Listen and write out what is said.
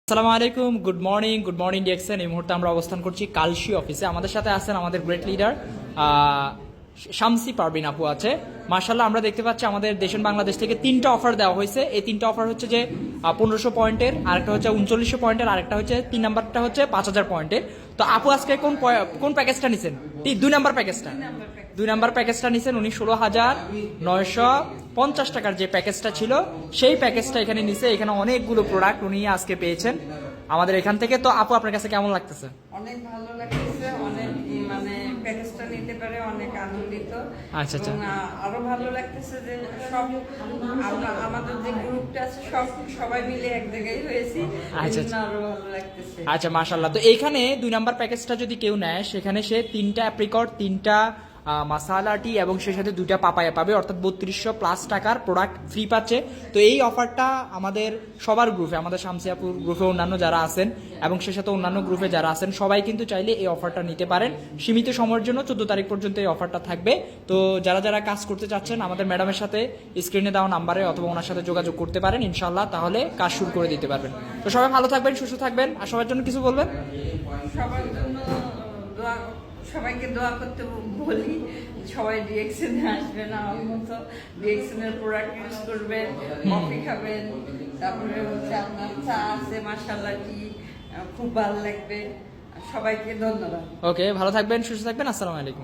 আসসালামু আলাইকুম, good morning DXN. এই মুহূর্তে আমরা অবস্থান করছি কালশি অফিসে। আমাদের সাথে আছেন আমাদের গ্রেট লিডার শামসি পারভিন আপু আছে। মার্শাল্লাহ, আমরা দেখতে পাচ্ছি আমাদের দেশ বাংলাদেশ থেকে 3টা অফার দেওয়া হয়েছে। এই 3টা অফার হচ্ছে যে 1500 পয়েন্টের, আরেকটা হচ্ছে 3900 পয়েন্টের, আরেকটা হচ্ছে 3 নাম্বারটা হচ্ছে 5000 পয়েন্টের। তো আপু আজকে কোন প্যাকেজটা নিছেন? 2 নাম্বার প্যাকেজটা। 2 নাম্বার প্যাকেজটা নিছেন উনি 16,950 টাকার যে প্যাকেজটা ছিল সেই প্যাকেজটা এখানে নিছে। এখানে অনেকগুলো প্রোডাক্ট উনি আজকে পেয়েছেন আমাদের এখান থেকে। তো আপু আপনার কাছে কেমন লাগতেছে? অনেক ভালো লাগতেছে, অনেক মানে প্যাকেজটা নিতে পারে অনেক আনন্দিত। আচ্ছা। এবং আরো ভালো লাগতেছে যে সব আমাদের যে গ্রুপটা আছে সবাই মিলে এক জায়গায় হয়েছি। আচ্ছা। আরো ভালো লাগতেছে। আচ্ছা, মাশাআল্লাহ। তো এইখানে 2 নাম্বার প্যাকেজটা যদি কেউ নেয় সেখানে সে 3টা অ্যাপ্রিকট, 3টা মাসালা টি এবং সেই সাথে 2টা পাপায়া পাবে, অর্থাৎ 3200+ টাকার প্রোডাক্ট ফ্রি পাচ্ছে। তো এই অফারটা আমাদের সবার গ্রুপে, আমাদের শামসি আপুর গ্রুপে অন্যান্য যারা আছেন এবং সেই সাথে অন্যান্য গ্রুপে যারা আছেন সবাই কিন্তু চাইলে এই অফারটা নিতে পারেন। সীমিত সময়ের জন্য 14 তারিখ পর্যন্ত এই অফারটা থাকবে। তো যারা যারা কাজ করতে চাচ্ছেন আমাদের ম্যাডামের সাথে স্ক্রিনে দেওয়া নাম্বারে অথবা ওনার সাথে যোগাযোগ করতে পারেন, ইনশাআল্লাহ তাহলে কাজ শুরু করে দিতে পারবেন। তো সবাই ভালো থাকবেন, সুস্থ থাকবেন, আর সবার জন্য কিছু বলবেন? সবার জন্য সবাইকে দোয়া করতে বলি। সবাই ডিএক্সএনে আসবেন, আমার মতো ডিএক্সএনের প্রোডাক্ট ইউজ করবেন, কফি খাবেন, তারপরে হচ্ছে আপনার চা আছে মাশাআল্লাহ, কি খুব ভালো লাগবে। সবাইকে ধন্যবাদ। ওকে, ভালো থাকবেন, সুস্থ থাকবেন, আসসালামু আলাইকুম।